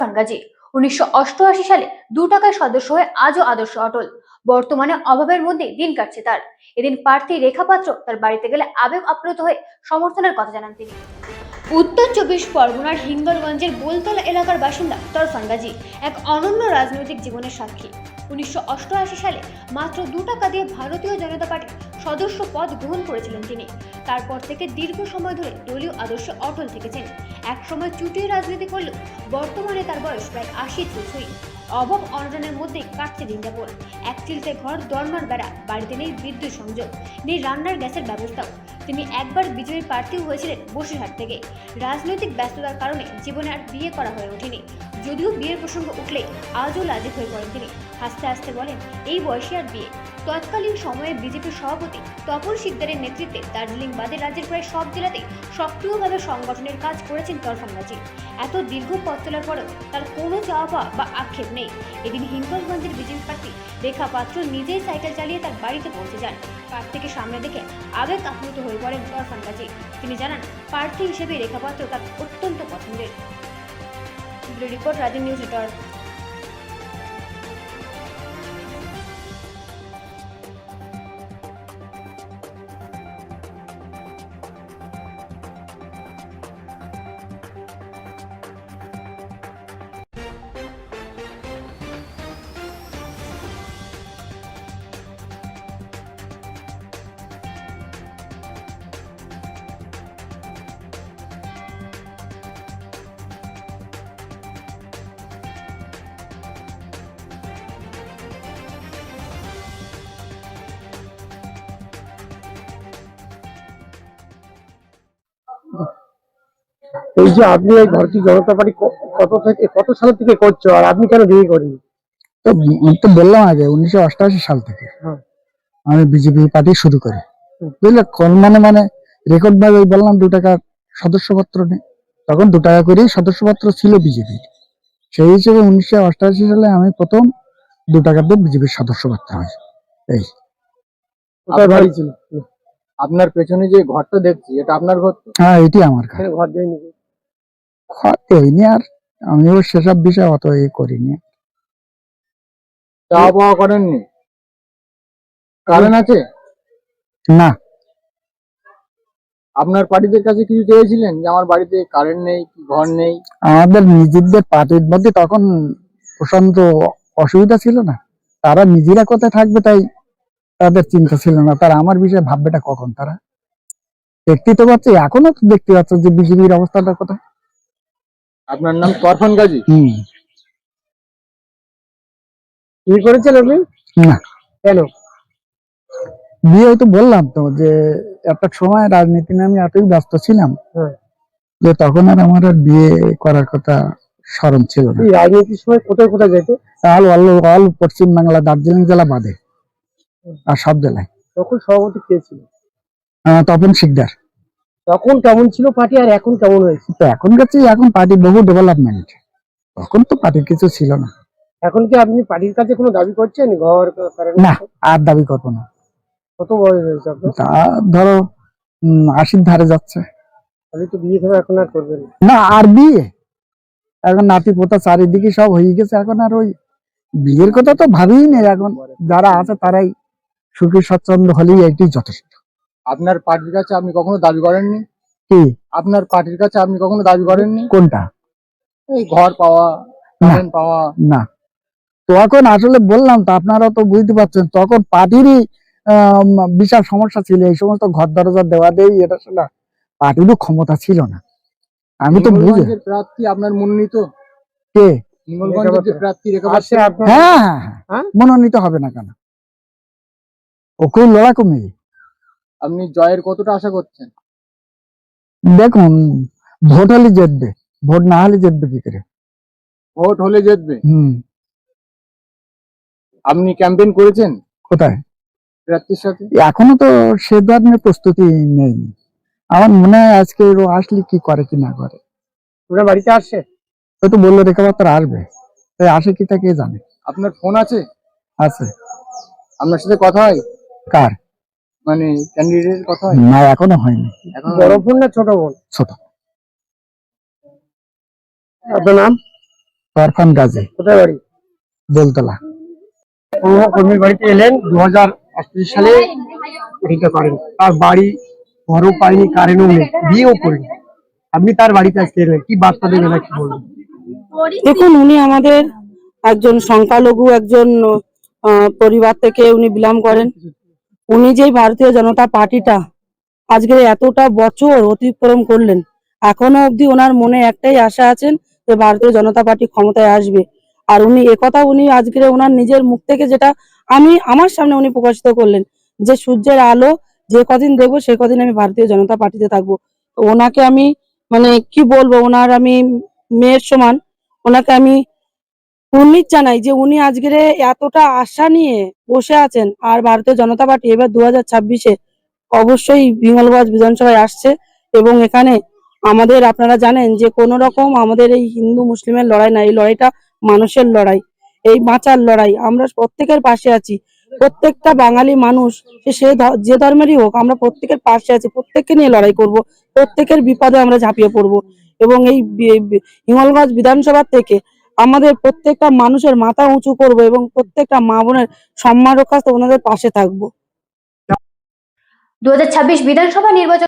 গাজী 1988 সালে 2 টাকায় সদস্য হয়ে আজও আদর্শ অটল। বর্তমানে অভাবের মধ্যে দিন কাটছে তার। এদিন প্রার্থী রেখা পাত্র তার বাড়িতে গেলে আবেগ আপ্লুত হয়ে সমর্থনের কথা জানান তিনি। উত্তর 24 পরগনার হিঙ্গলগঞ্জের বোলতলা এলাকার বাসিন্দা তরফান গাজী এক অনন্য রাজনৈতিক জীবনের সাক্ষী। 1988 সালে মাত্র 2 টাকা দিয়ে ভারতীয় জনতা পার্টির সদস্য পদ গ্রহণ করেছিলেন তিনি। তারপর থেকে দীর্ঘ সময় ধরে দলীয় আদর্শে অটল থেকেছেন। এক সময় চুটিয়ে রাজনীতি করলেও বর্তমানে তার বয়স প্রায় 80 অভাব অনটনের মধ্যেই কাটছে দিন যাপন। এক চিলতে ঘর, দরমার বেড়া, বাড়িতে নেই বিদ্যুৎ সংযোগ, নেই রান্নার গ্যাসের ব্যবস্থাও। তিনি একবার বিজয়ী প্রার্থীও হয়েছিলেন বসিরহাট থেকে। রাজনৈতিক ব্যস্ততার কারণে জীবনে আর বিয়ে করা হয়ে ওঠেনি। যদিও বিয়ের প্রসঙ্গ উঠলেই আজও লাজুক হয়ে পড়েন তিনি। হাসতে হাসতে বলেন, এই বয়সে আর বিয়ে। তৎকালীন সময়ে বিজেপির সভাপতি তপন শিকদারের নেতৃত্বে দার্জিলিং বাদে রাজ্যের প্রায় সব জেলাতেই সক্রিয়ভাবে সংগঠনের কাজ করেছেন তরফান গাজী। এত দীর্ঘ পথ চলার পরেও তার কোনো চাওয়া পাওয়া বা আক্ষেপ নেই। এদিন হিঙ্গলগঞ্জের বিজেপি প্রার্থী রেখা পাত্র নিজেই সাইকেল চালিয়ে তার বাড়িতে পৌঁছে যান। প্রার্থীকে সামনে দেখে আবেগ আপ্লুত হয়ে পড়েন তরফান গাজী। তিনি জানান, প্রার্থী হিসেবে রেখা পাত্র তার অত্যন্ত পছন্দের। Report Rajib news network. এই যে আপনি এই ভারতীয় জনতা পার্টি কত সাল থেকে করছো, আর আপনি কেন বিয়ে করেন? তো বললাম আগে 1988 সাল থেকে আমি বিজেপি পার্টি শুরু করি। বুঝলে, মানে রেকর্ড ভাবে বললাম 2 টাকা সদস্যপত্র নেই, তখন 2 টাকা করেই সদস্যপত্র ছিল বিজেপির। সেই হিসেবে 1988 সালে আমি প্রথম 2 টাকা দিয়ে বিজেপির সদস্যপত্র হয়। এই বাড়ি ছিল আপনার পেছনে যে ঘরটা দেখছি, এটা আপনার ঘর? হ্যাঁ, এটি আমার ঘর। ঘর দেয়নি, ঘর দেয়নি, আর আমিও সেসব বিষয় অত করিনি। চাওয়া পাওয়া করেননি? কারণ আছে না। আপনার পার্টিদের কাছে কিছু চেয়েছিলেন যে আমার বাড়িতে কারেন্ট নেই, ঘর নেই? আমাদের নিজেদের পার্টির মধ্যে তখন প্রশান্ত অসুবিধা ছিল না, তারা নিজেরা কোথায় থাকবে তাই তাদের চিন্তা ছিল না। তারা আমার বিষয়ে ভাববেটা কখন? তারা দেখতে তো পাচ্ছে, এখনো তো দেখতে পাচ্ছ যে বিজেপির অবস্থাটা কোথায়। আপনার নাম তরফান গাজী? কি করেছেন আপনি? না। কেন বিয়ে? হয়তো বললাম তো যে একটা সময় রাজনীতি নিয়ে আমি এতই ব্যস্ত ছিলাম যে তখন আর আমার আর বিয়ে করার কথা স্মরণ ছিল না। রাজনীতির সময় কোথায় কোথায় যেত? অল পশ্চিম বাংলা, দার্জিলিং জেলা বাদে আর সব জেলায়। তখন সভাপতি কে ছিল? তপন শিকদার। তখন কেমন ছিল পার্টি, আর এখন কেমন হয়েছে? তো এখন পার্টি বহু ডেভেলপমেন্ট। তখন তো পার্টির কিছু ছিল না। এখন কি আপনি পার্টির কাছে কোনো দাবি করছেন? ঘর না, আর দাবি করবো না। কত বয়স হয়েছে আপনার? তা ধরো 80 ধারে যাচ্ছে। তাহলে তো বিয়ে করে এখন আর করবেন না। আর বিয়ে এখন নাতি পোতা চারিদিকে সব হয়ে গেছে, এখন আর ওই বিয়ের কথা তো ভাবিই নেই। এখন যারা আছে তারাই সুখী স্বচ্ছন্দ হলেই এটি যথেষ্ট। আপনার পার্টির কাছে আপনি কখনো দাবি করেননি? কি? আপনার পার্টির কাছে আপনি কখনো দাবি করেননি? কোনটা? এই ঘর পাওয়া, কারেন্ট পাওয়া? না। তখন আসলে বললাম তো, আপনারা তো বুঝতে পারছেন, তখন পার্টিরই বিশাল সমস্যা ছিল। এই সমস্ত ঘর দরজা দেওয়া দেই, এটা সেটা পার্টিরও ক্ষমতা ছিল না। আমি তো বুঝি। প্রার্থী আপনার মনোনীত? কে? হিঙ্গলগঞ্জের যে প্রার্থী রেখা পাত্র? হ্যাঁ, মনোনীত হবে না কেন? ও খুব লড়াকু মেয়ে। আপনি জয়ের কতটা আশা করছেন? দেখুন, ভোট হলে জিতবে, ভোট না হলে জিতবে কি করে? ভোট হলে জিতবে। আপনি ক্যাম্পেইন করেছেন কোথায়? প্রার্থীর সাথে? এখনো তো সে ধরনের প্রস্তুতি নেই। আমার মনে হয় আজকে আসলে কি করে কি না করে। ওরা বাড়িতে আসছে? তো বললো রেখা পাত্র আসবে, তাই আসে কি তা কে জানে। আপনার ফোন আছে? আছে। আপনার সাথে কথা হয়? কার? মানে ক্যান্ডিডেটের কথা হয়? না, এখনো হয়নি। বড় বোন না ছোট বোন? ছোট। আপনার নাম? অরফান গাজী, কোথায় বাড়ি? বেলতলা। কর্মীর বাড়িতে এলেন 2028 সালে পরীক্ষা করেন, তার বাড়ি ঘরও পায়নি, কারেন্টও নেই, বিয়েও করেনি, আপনি তার বাড়িতে আসতে এলেন, কি বার্তা দেবেন আর কি বলবেন? দেখুন, উনি আমাদের একজন সংখ্যালঘু একজন পরিবার থেকে উনি বিলং করেন। উনি যে ভারতীয় জনতা পার্টিটা আজকে এতটা বছর অতিক্রম করলেন, এখনো অবধি ওনার মনে একটাই আশা আছেন যে ভারতীয় জনতা পার্টি ক্ষমতায় আসবে। আর উনি একথা উনি আজকে ওনার নিজের মুখ থেকে যেটা আমার সামনে উনি প্রকাশিত করলেন যে সূর্যের আলো যে কদিন দেখবো সে কদিন আমি ভারতীয় জনতা পার্টিতে থাকবো। তো ওনাকে আমি মানে কি বলবো, ওনার আমি মেয়ের সমান, ওনাকে আমি কুর্নিশ জানাই যে উনি আজকের এতটা আশা নিয়ে বসে আছেন। আর ভারতীয় জনতা পার্টি এবার 2026-এ অবশ্যই বিমলগঞ্জ বিধানসভায় আসছে এবং এখানে আমাদের আপনারা জানেন যে কোনো রকম আমাদের এই হিন্দু মুসলিমের লড়াই না, এই লড়াইটা মানুষের লড়াই, এই বাঁচার লড়াই। আমরা প্রত্যেকের পাশে আছি, প্রত্যেকটা বাঙালি মানুষ যে ধর্মেরই হোক, আমরা প্রত্যেকের পাশে আছি, প্রত্যেককে নিয়ে লড়াই করব, প্রত্যেকের বিপদে আমরা ঝাঁপিয়ে পড়বো এবং এই হিঙ্গলগঞ্জ বিধানসভা থেকে আমাদের প্রত্যেকটা মানুষের মাথা উঁচু করব এবং প্রত্যেকটা মা বোনের সম্মান রক্ষার্থে ওনাদের পাশে থাকবো। 2026 বিধানসভা নির্বাচন